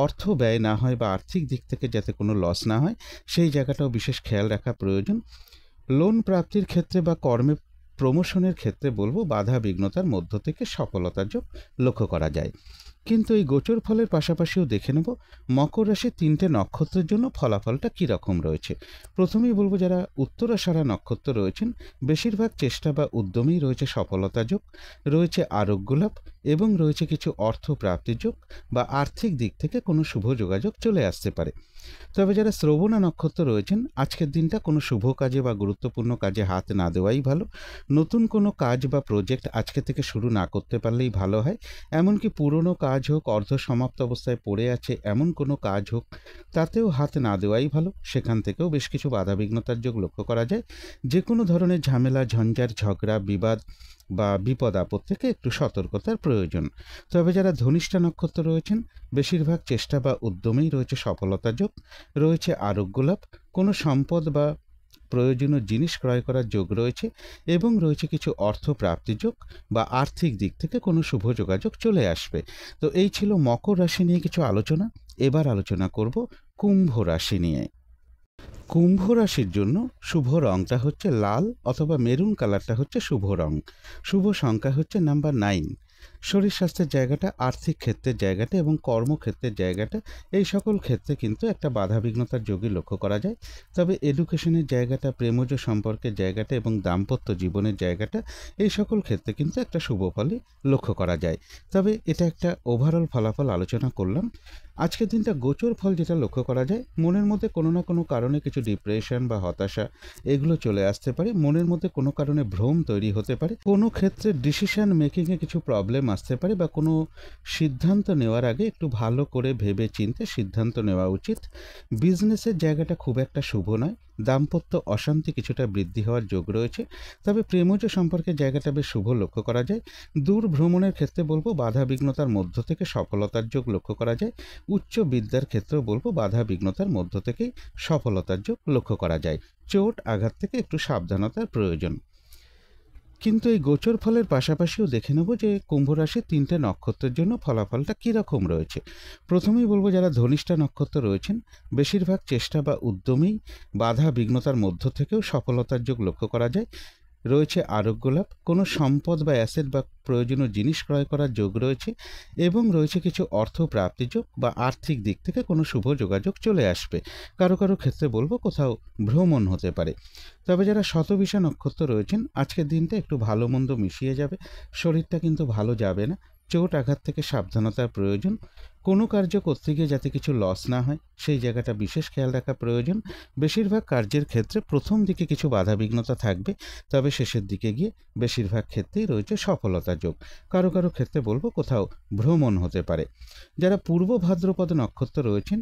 অর্থ ব্যয় না হয় বা আর্থিক দিক থেকে যাতে কোনো লস না হয়, সেই জায়গাটাও বিশেষ খেয়াল রাখা প্রয়োজন। লোন প্রাপ্তির ক্ষেত্রে বা কর্মে প্রমোশনের ক্ষেত্রে বলবো, বাধা বিঘ্নতার মধ্য থেকে সফলতার যোগ লক্ষ্য করা যায়। কিন্তু এই গোচর ফলের পাশাপাশিও দেখে নেব মকর রাশির 3টে নক্ষত্রের জন্য ফলাফলটা কীরকম রয়েছে। প্রথমেই বলবো, যারা উত্তরাষাঢ়া নক্ষত্র রয়েছেন, বেশিরভাগ চেষ্টা বা উদ্যমেই রয়েছে সফলতা যোগ, রয়েছে আরোগ্য লাভ এবং রয়েছে কিছু অর্থ প্রাপ্তির যোগ, বা আর্থিক দিক থেকে কোনো শুভ যোগাযোগ চলে আসতে পারে। তবে যারা শ্রবণা নক্ষত্র রয়েছেন, আজকের দিনটা কোনো শুভ কাজে বা গুরুত্বপূর্ণ কাজে হাত না দেওয়াই ভালো। নতুন কোনো কাজ বা প্রজেক্ট আজকে থেকে শুরু না করতে পারলেই ভালো হয়। এমনকি পুরনো কাজ হোক, অর্ধ সমাপ্ত অবস্থায় পড়ে আছে এমন কোনো কাজ হোক, তাতেও হাত না দেওয়াই ভালো। সেখান থেকেও বেশ কিছু বাধাবিঘ্নতার যোগ লক্ষ্য করা যায়। যে কোনো ধরনের ঝামেলা, ঝঞ্ঝাট, ঝগড়া, বিবাদ বা বিপদ আপদ থেকে একটু সতর্কতার প্রয়োজন। তবে যারা ধনিষ্ঠা নক্ষত্র রয়েছেন, বেশিরভাগ চেষ্টা বা উদ্যমেই রয়েছে সফলতা যোগ, রয়েছে আরোগ্য লাভ, কোনো সম্পদ বা প্রয়োজনীয় জিনিস ক্রয় করার যোগ রয়েছে এবং রয়েছে কিছু অর্থ প্রাপ্তি যোগ, বা আর্থিক দিক থেকে কোনো শুভ যোগাযোগ চলে আসবে। তো এই ছিল মকর রাশি নিয়ে কিছু আলোচনা। এবার আলোচনা করব কুম্ভ রাশি নিয়ে। কুম্ভ রাশির জন্য শুভ রংটা হচ্ছে লাল অথবা মেরুন কালারটা হচ্ছে শুভ রং। শুভ সংখ্যা হচ্ছে নাম্বার 9। শরীর স্বাস্থ্যের জায়গাটা, আর্থিক ক্ষেত্রের জায়গাটা এবং কর্মক্ষেত্রের জায়গাটা, এই সকল ক্ষেত্রে কিন্তু একটা বাধাবিঘ্নতার যোগই লক্ষ্য করা যায়। তবে এডুকেশনের জায়গাটা, প্রেমজ সম্পর্কের জায়গাটা এবং দাম্পত্য জীবনের জায়গাটা, এই সকল ক্ষেত্রে কিন্তু একটা শুভ ফলই লক্ষ্য করা যায়। তবে এটা একটা ওভারঅল ফলাফল আলোচনা করলাম। আজকের দিনটা গোচর ফল যেটা লক্ষ্য করা যায়, মনের মধ্যে কোনো না কোনো কারণে কিছু ডিপ্রেশন বা হতাশা এগুলো চলে আসতে পারে। মনের মধ্যে কোনো কারণে ভ্রম তৈরি হতে পারে। কোনো ক্ষেত্রে ডিসিশন মেকিংয়ে কিছু প্রবলেম আসতে পারে বা কোনো সিদ্ধান্ত নেওয়ার আগে একটু ভালো করে ভেবে চিন্তে সিদ্ধান্ত নেওয়া উচিত। বিজনেসের জায়গাটা খুব একটা শুভ নয়। দাম্পত্য অশান্তি কিছুটা বৃদ্ধি হওয়ার যোগ রয়েছে। তবে প্রেমজ সম্পর্কের জায়গাটা বেশ শুভ লক্ষ্য করা যায়। দূর ভ্রমণের ক্ষেত্রে বলবো বাধা বিঘ্নতার মধ্য থেকে সফলতার যোগ লক্ষ্য করা যায়। উচ্চ বিদ্যার ক্ষেত্রেও বলবো বাধা বিঘ্নতার মধ্য থেকেই সফলতার যোগ লক্ষ্য করা যায়। চোট আঘাত থেকে একটু সাবধানতার প্রয়োজন। কিন্তু এই গোচর ফলের পাশাপাশিও দেখে নেব যে কুম্ভ রাশির 3টে নক্ষত্রের জন্য ফলাফলটা কীরকম রয়েছে। প্রথমেই বলবো যারা ধনিষ্ঠা নক্ষত্র রয়েছেন, বেশিরভাগ চেষ্টা বা উদ্যমেই বাধা বিঘ্নতার মধ্য থেকেও সফলতার যোগ লক্ষ্য করা যায়। রয়েছে আরোগ্য লাভ, কোনো সম্পদ বা অ্যাসেট বা প্রয়োজনীয় জিনিস ক্রয় করার যোগ রয়েছে এবং রয়েছে কিছু অর্থ প্রাপ্তির যোগ বা আর্থিক দিক থেকে কোনো শুভ যোগাযোগ চলে আসবে। কারো কারো ক্ষেত্রে বলবো কোথাও ভ্রমণ হতে পারে। তবে যারা শতবিশা নক্ষত্র রয়েছেন, আজকের দিনটা একটু ভালো মন্দ মিশিয়ে যাবে। শরীরটা কিন্তু ভালো যাবে না। চোট আঘাত থেকে সাবধানতার প্রয়োজন। কোনো কার্য করতে গিয়ে যাতে কিছু লস না হয় সেই জায়গাটা বিশেষ খেয়াল রাখা প্রয়োজন। বেশিরভাগ কার্যের ক্ষেত্রে প্রথম দিকে কিছু বাধাবিঘ্নতা থাকবে, তবে শেষের দিকে গিয়ে বেশিরভাগ ক্ষেত্রেই রয়েছে সফলতার যোগ। কারো কারো ক্ষেত্রে বলবো কোথাও ভ্রমণ হতে পারে। যারা পূর্ব ভাদ্রপদ নক্ষত্র রয়েছেন,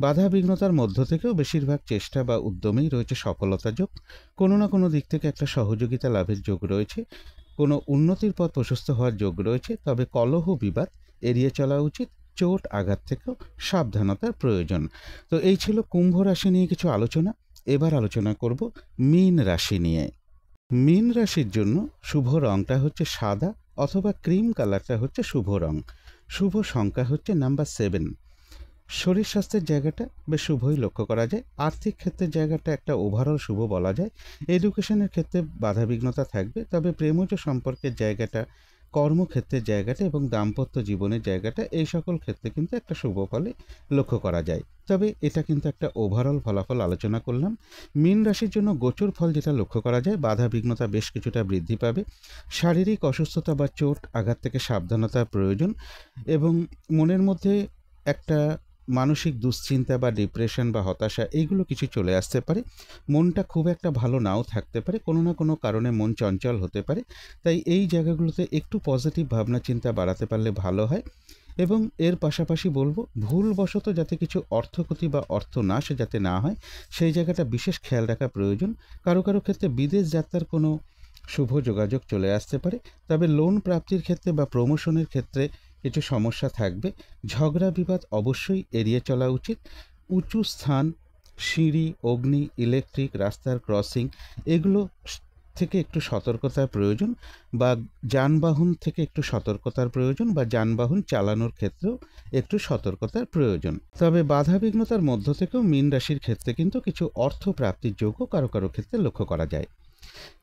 বাধা বিঘ্নতার মধ্য থেকেও বেশিরভাগ চেষ্টা বা উদ্যমেই রয়েছে সফলতা যোগ। কোনো না কোনো দিক থেকে একটা সহযোগিতা লাভের যোগ রয়েছে। কোনো উন্নতির পথ প্রশস্ত হওয়ার যোগ রয়েছে। তবে কলহ বিবাদ এড়িয়ে চলা উচিত। চোট আঘাত থেকেও সাবধানতার প্রয়োজন। তো এই ছিল কুম্ভ রাশি নিয়ে কিছু আলোচনা। এবার আলোচনা করব মীন রাশি নিয়ে। মীন রাশির জন্য শুভ রংটা হচ্ছে সাদা অথবা ক্রিম কালারটা হচ্ছে শুভ রং। শুভ সংখ্যা হচ্ছে নাম্বার 7। শরীর স্বাস্থ্যের জায়গাটা বেশ শুভই লক্ষ্য করা যায়। আর্থিক ক্ষেত্রের জায়গাটা একটা ওভারঅল শুভ বলা যায়। এডুকেশনের ক্ষেত্রে বাধাবিঘ্নতা থাকবে, তবে প্রেমজ সম্পর্কের জায়গাটা, কর্মক্ষেত্রের জায়গাটা এবং দাম্পত্য জীবনের জায়গাটা এই সকল ক্ষেত্রে কিন্তু একটা শুভ ফলে লক্ষ্য করা যায়। তবে এটা কিন্তু একটা ওভারঅল ফলাফল আলোচনা করলাম। মীন রাশির জন্য গোচর ফল যেটা লক্ষ্য করা যায়, বাধা বিঘ্নতা বেশ কিছুটা বৃদ্ধি পাবে। শারীরিক অসুস্থতা বা চোট আঘাত থেকে সাবধানতার প্রয়োজন এবং মনের মধ্যে একটা মানসিক দুশ্চিন্তা বা ডিপ্রেশন বা হতাশা এইগুলো কিছু চলে আসতে পারে। মনটা খুব একটা ভালো নাও থাকতে পারে, কোনো না কোনো কারণে মন চঞ্চল হতে পারে। তাই এই জায়গাগুলোতে একটু পজিটিভ ভাবনা চিন্তা বাড়াতে পারলে ভালো হয়। এবং এর পাশাপাশি বলবো ভুলবশত যাতে কিছু অর্থক্ষতি বা অর্থনাশ যাতে না হয় সেই জায়গাটা বিশেষ খেয়াল রাখা প্রয়োজন। কারো কারো ক্ষেত্রে বিদেশ যাত্রার কোনো শুভ যোগাযোগ চলে আসতে পারে। তবে লোন প্রাপ্তির ক্ষেত্রে বা প্রমোশনের ক্ষেত্রে কিছু সমস্যা থাকবে। ঝগড়া বিবাদ অবশ্যই এড়িয়ে চলা উচিত। উঁচু স্থান, সিঁড়ি, অগ্নি, ইলেকট্রিক, রাস্তার ক্রসিং এগুলো থেকে একটু সতর্কতার প্রয়োজন, বা যানবাহন থেকে একটু সতর্কতার প্রয়োজন, বা যানবাহন চালানোর ক্ষেত্রেও একটু সতর্কতার প্রয়োজন। তবে বাধাবিঘ্নতার মধ্য থেকেও মীন রাশির ক্ষেত্রে কিন্তু কিছু অর্থ প্রাপ্তির যোগ্য কারো কারো ক্ষেত্রে লক্ষ্য করা যায়।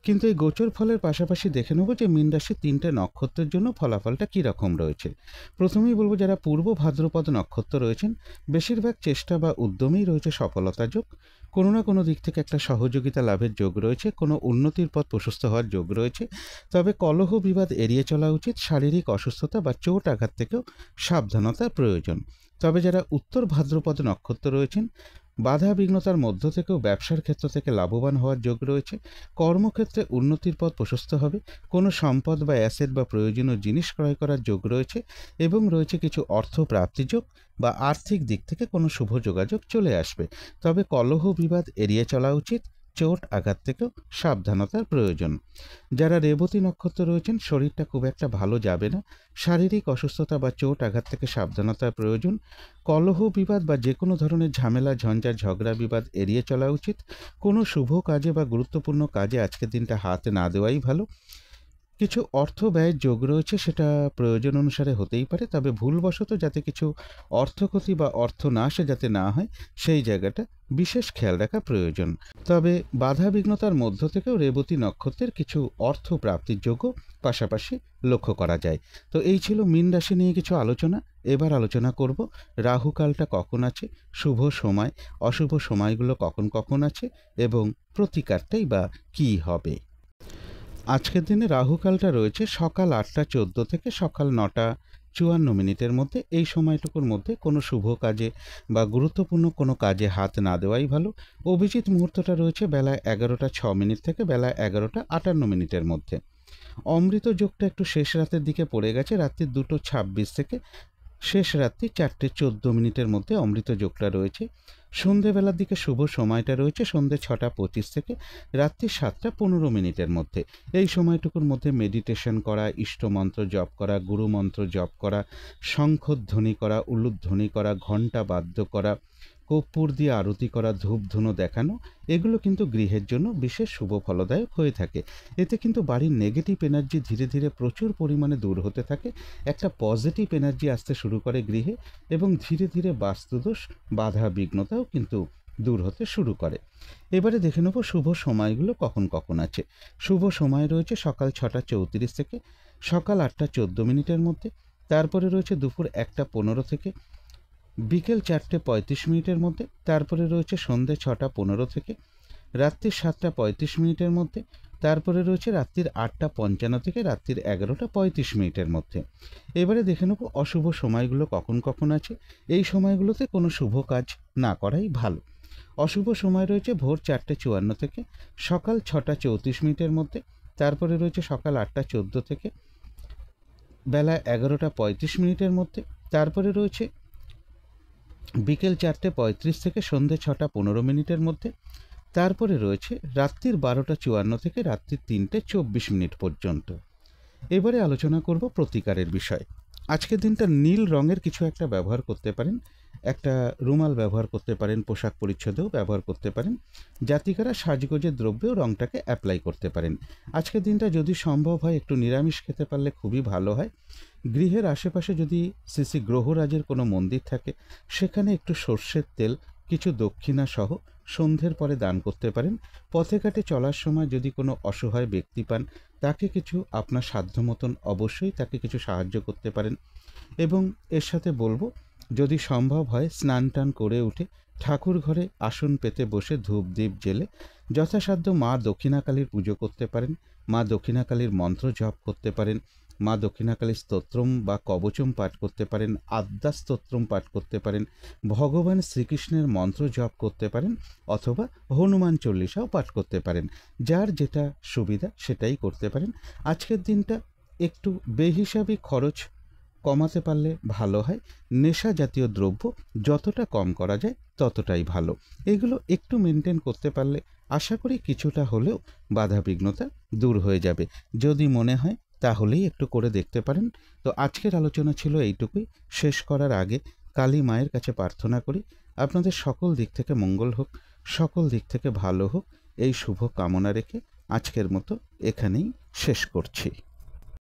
কিন্তু এই গোচর ফলের পাশাপাশি দেখে নেব যে মীন রাশির 3টে নক্ষত্রের জন্য ফলাফলটা কী রকম রয়েছে। প্রথমেই বলবো যারা পূর্ব ভাদ্রপদ নক্ষত্র রয়েছেন, বেশিরভাগ চেষ্টা বা উদ্যমেই রয়েছে সফলতা যোগ। কোনো না কোনো দিক থেকে একটা সহযোগিতা লাভের যোগ রয়েছে, কোনো উন্নতির পথ প্রশস্ত হওয়ার যোগ রয়েছে। তবে কলহ বিবাদ এড়িয়ে চলা উচিত। শারীরিক অসুস্থতা বা চোট আঘাত থেকেও সাবধানতার প্রয়োজন। তবে যারা উত্তর ভাদ্রপদ নক্ষত্র রয়েছেন, বাধা বিঘ্নতার মধ্য থেকেও ব্যবসার ক্ষেত্র থেকে লাভবান হওয়ার যোগ রয়েছে। কর্মক্ষেত্রে উন্নতির পথ প্রশস্ত হবে। কোনো সম্পদ বা অ্যাসেট বা প্রয়োজনীয় জিনিস ক্রয় করার যোগ রয়েছে এবং রয়েছে কিছু অর্থ প্রাপ্তির যোগ বা আর্থিক দিক থেকে কোনো শুভ যোগাযোগ চলে আসবে। তবে কলহ বিবাদ এড়িয়ে চলা উচিত। চোট আঘাত থেকেও সাবধানতার প্রয়োজন। যারা রেবতী নক্ষত্র রয়েছেন, শরীরটা খুব একটা ভালো যাবে না। শারীরিক অসুস্থতা বা চোট আঘাত থেকে সাবধানতার প্রয়োজন। কলহ বিবাদ বা যে কোনো ধরনের ঝামেলা ঝঞ্ঝাট ঝগড়া বিবাদ এড়িয়ে চলা উচিত। কোনো শুভ কাজে বা গুরুত্বপূর্ণ কাজে আজকের দিনটা হাত না দেওয়াই ভালো। কিছু অর্থ ব্যয়ের যোগ রয়েছে, সেটা প্রয়োজন অনুসারে হতেই পারে। তবে ভুলবশত যাতে কিছু অর্থক্ষতি বা অর্থনাশ যাতে না হয় সেই জায়গাটা বিশেষ খেয়াল রাখা প্রয়োজন। তবে বাধা বিঘ্নতার মধ্য থেকেও রেবতী নক্ষত্রের কিছু অর্থ প্রাপ্তির যোগ্য পাশাপাশি লক্ষ্য করা যায়। তো এই ছিল মীন রাশি নিয়ে কিছু আলোচনা। এবার আলোচনা করব রাহুকালটা কখন আছে, শুভ সময় অশুভ সময়গুলো কখন কখন আছে এবং প্রতিকারটাই বা কী হবে। আজকের দিনে রাহুকালটা রয়েছে সকাল 8টা 14 থেকে সকাল 9টা 54 মধ্যে। এই সময়টুকুর মধ্যে কোনো শুভ কাজে বা গুরুত্বপূর্ণ কোনো কাজে হাত না দেওয়াই ভালো। অভিজিৎ মুহূর্তটা রয়েছে বেলা 11টা 6 থেকে বেলা 11টা 58 মধ্যে। অমৃত যোগটা একটু শেষ রাতের দিকে পড়ে গেছে, রাত্রি 2:26 থেকে শেষ রাত্রি 4:14 মধ্যে অমৃত যোগটা রয়েছে। সন্ধেবেলার দিকে শুভ সময়টা রয়েছে সন্ধে 6:25 থেকে রাত্রি 7:15 মধ্যে। এই সময়টুকুর মধ্যে মেডিটেশন করা, ইষ্টমন্ত্র জপ করা, গুরুমন্ত্র জপ করা, শঙ্খধ্বনি করা, উলুধ্বনি করা, ঘণ্টা বাদ্য করা, কর্পূর দিয়ে আরতি করা, ধূপধুনো দেখানো, এগুলো কিন্তু গৃহের জন্য বিশেষ শুভ ফলদায়ক হয়ে থাকে। এতে কিন্তু বাড়ির নেগেটিভ এনার্জি ধীরে ধীরে প্রচুর পরিমাণে দূর হতে থাকে, একটা পজিটিভ এনার্জি আসতে শুরু করে গৃহে, এবং ধীরে ধীরে বাস্তুদোষ, বাধা বিঘ্নতাও কিন্তু দূর হতে শুরু করে। এবারে দেখে নেব শুভ সময়গুলো কখন কখন আছে। শুভ সময় রয়েছে সকাল 6:34 থেকে সকাল 8:14 মধ্যে। তারপরে রয়েছে দুপুর 1:15 থেকে বিকেল 4:35 মধ্যে। তারপরে রয়েছে সন্ধে 6:15 থেকে রাত্রি 7:35 মধ্যে। তারপরে রয়েছে রাত্রির 8:55 থেকে রাত্রির 11:35 মধ্যে। এবারে দেখে নেব অশুভ সময়গুলো কখন কখন আছে। এই সময়গুলোতে কোনো শুভ কাজ না করাই ভালো। অশুভ সময় রয়েছে ভোর 4:54 থেকে সকাল 6:34 মধ্যে। তারপরে রয়েছে সকাল 8:14 থেকে বেলা 11:35 মধ্যে। তারপরে রয়েছে বিকেল 4:35 থেকে সন্ধে 6:15 মধ্যে। তারপরে রয়েছে রাত্রির 12:54 থেকে রাত্রির 3:24 পর্যন্ত। এবারে আলোচনা করব প্রতিকারের বিষয়। আজকের দিনটা নীল রঙের কিছু একটা ব্যবহার করতে পারেন, একটা রুমাল ব্যবহার করতে পারেন, পোশাক পরিচ্ছদেও ব্যবহার করতে পারেন, জাতিকারা সাজগোজের দ্রব্যেও রঙটাকে অ্যাপ্লাই করতে পারেন। আজকের দিনটা যদি সম্ভব হয় একটু নিরামিষ খেতে পারলে খুবই ভালো হয়। গৃহের আশেপাশে যদি শ্রী শ্রী গ্রহরাজের কোনো মন্দির থাকে সেখানে একটু সর্ষের তেল, কিছু দক্ষিণা সহ সন্ধ্যের পরে দান করতে পারেন। পথে ঘাটে চলার সময় যদি কোনো অসহায় ব্যক্তি পান তাকে কিছু আপনার সাধ্য মতন অবশ্যই তাকে কিছু সাহায্য করতে পারেন। এবং এর সাথে বলবো, যদি সম্ভব হয় স্নান টান করে উঠে ঠাকুর ঘরে আসন পেতে বসে ধূপ দ্বীপ জেলে যথাসাধ্য মা দক্ষিণাকালীর পুজো করতে পারেন, মা দক্ষিণাকালীর মন্ত্র জপ করতে পারেন, মা দক্ষিণাকালীর স্তোত্রম বা কবচম পাঠ করতে পারেন, আদ্যা স্তোত্রম পাঠ করতে পারেন, ভগবান শ্রীকৃষ্ণের মন্ত্র জপ করতে পারেন, অথবা হনুমান চল্লিশাও পাঠ করতে পারেন। যার যেটা সুবিধা সেটাই করতে পারেন। আজকের দিনটা একটু বেহিসাবি খরচ কমাতে পারলে ভালো হয়। নেশা জাতীয় দ্রব্য যতটা কম করা যায় ততটাই ভালো। এগুলো একটু মেনটেন করতে পারলে আশা করি কিছুটা হলেও বাধা বিঘ্নতা দূর হয়ে যাবে। যদি মনে হয় তাহলেই একটু করে দেখতে পারেন। তো আজকের আলোচনা ছিল এইটুকুই। শেষ করার আগে কালী মায়ের কাছে প্রার্থনা করি আপনাদের সকল দিক থেকে মঙ্গল হোক, সকল দিক থেকে ভালো হোক, এই শুভ কামনা রেখে আজকের মতো এখানেই শেষ করছি।